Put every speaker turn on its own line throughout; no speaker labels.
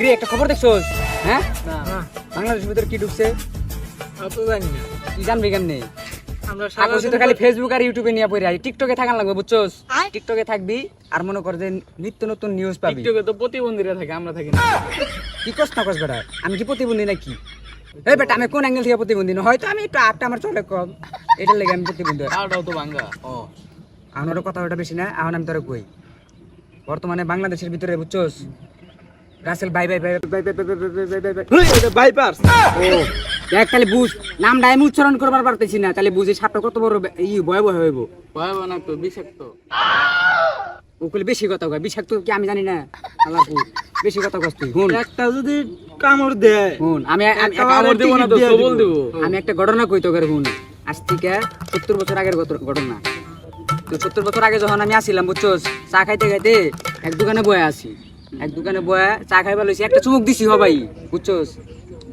কিরে একটা খবর দেখছোস? হ্যাঁ,
না
বাংলাদেশের ভিতরে কি ঢুকছে
অত জানি না
তুই জানবি কেমনে?
আমরা
আকর্ষিত তো খালি ফেসবুক আর ইউটিউবে নিয়ে পড়ে আই, টিকটকে থাকান লাগবে বুঝছোস? টিকটকে থাকবি আর মনে কর যে নিত্য নতুন নিউজ পাবি।
টিকটকে তো প্রতিবন্ধীরা থাকে, আমরা থাকি না।
কি কস না কস বেটা, আমি কি প্রতিবন্ধী নাকি? এই বেটা আমি কোন অ্যাঙ্গেল থেকে প্রতিবন্ধী না? হয়তো আমি একটু আটটা আমার চলে কম, এটার লেগে আমি প্রতিবন্ধী।
তাওটাও তো ভাঙ্গা।
ও আমার কথা ওটা বেশি না, এখন আমি তোরা কই বর্তমানে বাংলাদেশের ভিতরে বুঝছোস রাসেল ভাই ভাই ভাই ভাই ভাই ভাই ভাই ভাই ভাই ভাই
এটা বাইপাস।
ও দেখ তাহলে বুঝ, নামটা আমি উচ্চারণ করবার পারতেছি না, তাহলে বুঝি সাপটা কত বড় ভয়াবহ হইব।
ভয়াবহ না তো, বিষাক্ত।
ওগুলো বেশি কথা কয়, বিষাক্ত কি আমি জানি না? আল্লাহপুর বেশি কথা কস তুই। হুন
একটা যদি কামড় দেয়,
হুন আমি
কামড় দেব না তো, সবল দেব।
আমি একটা ঘটনা কই তোকে। হুন আজ থেকে 70 বছর আগের ঘটনা। তো 70 বছর আগে যখন আমি আসিলাম বুঝছোস, চা খাইতে খাইতে এক দোকানে বয়ে আসি, এক দোকানে বয়ে চা খাইবার লইছি, একটা চুমুক দিছি হবাই বুঝছোস।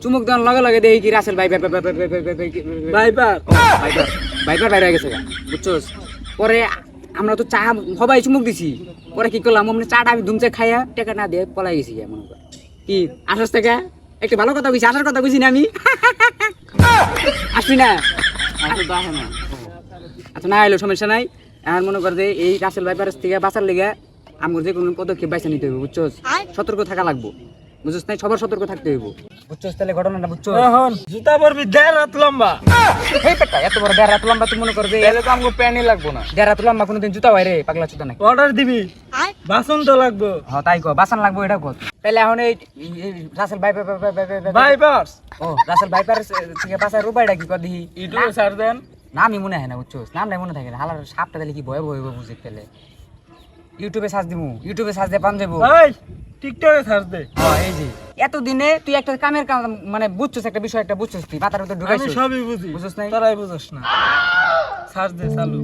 চুমুক দেওয়ার লগে লগে দেখি কি রাসেল ভাই ভাই ভাই ভাই ভাই ভাই ভাই
বাইপার।
ভাইবার ভাইবার বাইরে হয়ে গেছে বুঝছোস। পরে আমরা তো চা সবাই চুমুক দিছি, পরে কি করলাম মানে চাটা আমি ধুমচে খাইয়া টাকা না দিয়ে পলাই গেছি মনে কর। কি আসাস থেকে একটা ভালো কথা কইছি, আসার কথা কইছি না আমি? আসবি না?
আসলে তো আসে না।
আচ্ছা না এলো সমস্যা নাই। এখন মনে কর যে এই রাসেল ভাইপারের থেকে বাঁচার লেগে আমার যে কোনো পদক্ষেপ বাইছে নিতে হইব বুঝছোস। সতর্ক থাকা লাগবো বুঝছোস, নাই সবার সতর্ক থাকতে হইব বুঝছোস। তাহলে ঘটনাটা বুঝছোস।
এখন জুতা পরবি 1.5 হাত লম্বা।
এই পেটা এত বড় 1.5 হাত লম্বা, তুই মনে কর যে
তাহলে তো আমাকে প্যান্টই লাগবো না।
1.5 হাত লম্বা কোনোদিন জুতা হয় রে পাগলা জুতা নাকি?
অর্ডার দিবি, বাসন তো লাগবো।
হ্যাঁ তাই কো, বাঁচান লাগবো এটা কত। তাহলে এখন এই রাসেল ভাই
বাইপাস।
ও রাসেল ভাইপারের থেকে বাঁচার উপায়টা কি কর দেখি?
ইউটিউবে সার্চ দেন।
নামই মনে হয় না বুঝছোস, নাম নাই মনে থাকে না। হালার সাপটা তাহলে কি ভয় ভয় বুঝে পেলে ইউটিউবে সার্চ দিমু, ইউটিউবে সার্চ দিয়ে পান যাবো।
এই টিকটকে সার্চ দে।
হ্যাঁ এই যে এতদিনে তুই একটা কামের কাম মানে বুঝছস, একটা বিষয় একটা বুঝছস, তুই মাথার ভিতর
আমি
ঢুকাইছস।
সবই বুঝি,
বুঝছস নাই?
তোরাই বুঝছ না। সার্চ দে চালু।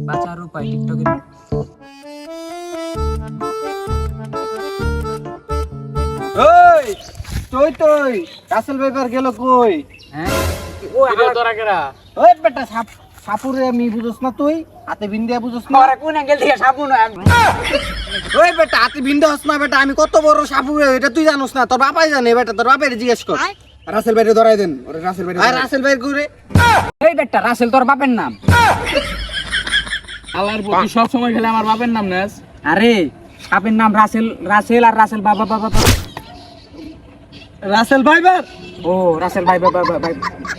বাঁচার উপায় টিকটকে।
ওই তুই রাসেল ভাইপার গেল কই?
হ্যাঁ ও
এটা তোরা কেরা?
ওই বেটা সাপুরে আমি বুঝছ না, তুই হাতে বিন্দিয়া বুঝছ না?
আমার কোন অ্যাঙ্গেল থেকে সাপু না?
ওই বেটা হাতে বিন্দা হস না বেটা, আমি কত বড় সাপুরে এটা তুই জানোস না? তোর বাবাই জানে বেটা, তোর বাপের জিজ্ঞেস কর।
রাসেল ভাইরে ধরাই দেন, ওরে রাসেল ভাইরে
আর রাসেল ভাই করে
এই বেটা রাসেল তোর বাপের নাম?
আল্লাহর প্রতি সব সময় খেলে আমার বাপের নাম নেস।
আরে সাপের নাম রাসেল, রাসেল আর রাসেল বাবা বাবা।
Russell viper.
ও রাসেল ভাই বাবা ভাই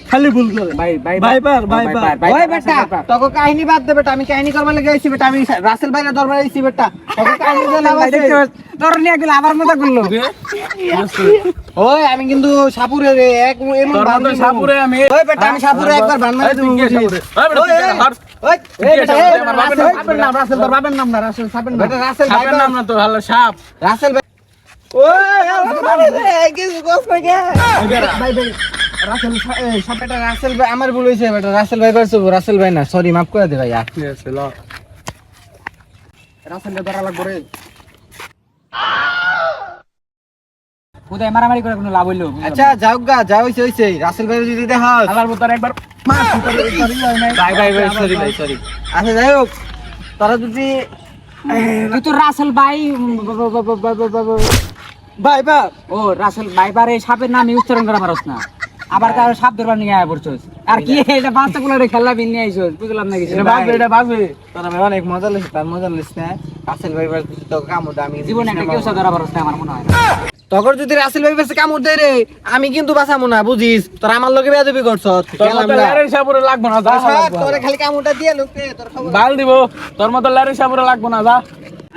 খালি ভুল করে।
ভাই ভাই
ভাইপার, ভাইপার।
ওই বেটা তোকে কাহিনী বাদ দে বেটা, আমি কাহিনী করবার লেগে আইছি বেটা, আমি রাসেল ভাইয়ের দরবারে আইছি বেটা, তোকে কাহিনী জানা আছে?
তোর নিয়ে গেল আবার মজা করলো।
ওই আমি কিন্তু সাপুরে রে এক এমন
তোর মতো
বান্ধবী
সাপুরে আমি।
ওই বেটা আমি সাপুরে একবার বান মারি তুমি বুঝিস।
ওই বেটা, হার।
ওই এই বেটা এই
আমার
রাসেল
বাপের
সাপের নাম, রাসেল তোর বাপের নাম না, রাসেল সাপের নাম। বেটা রাসেল
সাপের নাম না তো, হলো সাপ।
রাসেল ভাই ওই কিছু কস না কে ভাই ভাই রাসেল সাপেটা রাসেল ভাই আমার ভুল হইছে বেটা, রাসেল ভাই পারছো, রাসেল ভাই না, সরি মাফ করে দে ভাই।
ঠিক আছে ল।
রাসেল ভাই ধরা লাগবে রে।
কোথায় মারামারি করে কোনো লাভ হইলো?
আচ্ছা যাও গা, যা হইছে হইছে, রাসেল ভাই যদি দেখাস
আল্লাহর প্রতি একবার
মার ভাই ভাই ভাই সরি ভাই সরি। আচ্ছা যাই হোক, তোরা যদি
তুই তো রাসেল ভাই
ভাই বা
ও রাসেল ভাইবার এই সাপের নাম উচ্চারণ করা পারছ না, আবার কারো সাপ ধরবার নিয়ে আয়া পড়ছস। আর কি এটা বাচ্চা গুলো খেলা বিন নিয়ে আইছস, বুঝলাম না কিছু।
এটা বাজবে, এটা বাজবে।
তোরা ভাই অনেক মজা লিস, তার মজা লিস না। রাসেল ভাই ভাই তো কামড় আমি
জীবনে একটা কেউ ধরা পারছ না আমার মনে হয়।
তখন যদি রাসেল ভাই কাছে কামড় দেয় রে, আমি কিন্তু বাঁচাবো না বুঝিস, তোর আমার লগে বেয়াদবি করছস।
তোর মতো লারি সাপুরে লাগবো না, যা লাগবো।
তোরে খালি কামড়টা দিয়ে লোকে তোর খবর
বাল দিব, তোর মতো লারি সাপুরে লাগবো না, যা।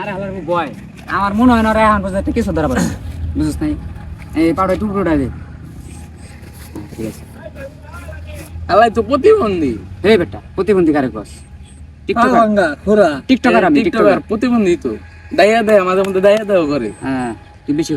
আরে হালার বয় আমার মনে হয় না রে এখন পর্যন্ত কিছু ধরা পারছ, বুঝছ নাই? এই পাড়ায় টুকরোটা দে। ঠিক আছে
আল্লাহ তো প্রতিবন্ধী।
এই বেটা প্রতিবন্ধী কারে কস? টিকটকার,
ভাঙ্গা খোরা
টিকটকার আমি,
টিকটকার প্রতিবন্ধী তো। দাইয়া দেয় মাঝে মধ্যে, দাইয়া দেয় করে।
হ্যাঁ তুই বেশি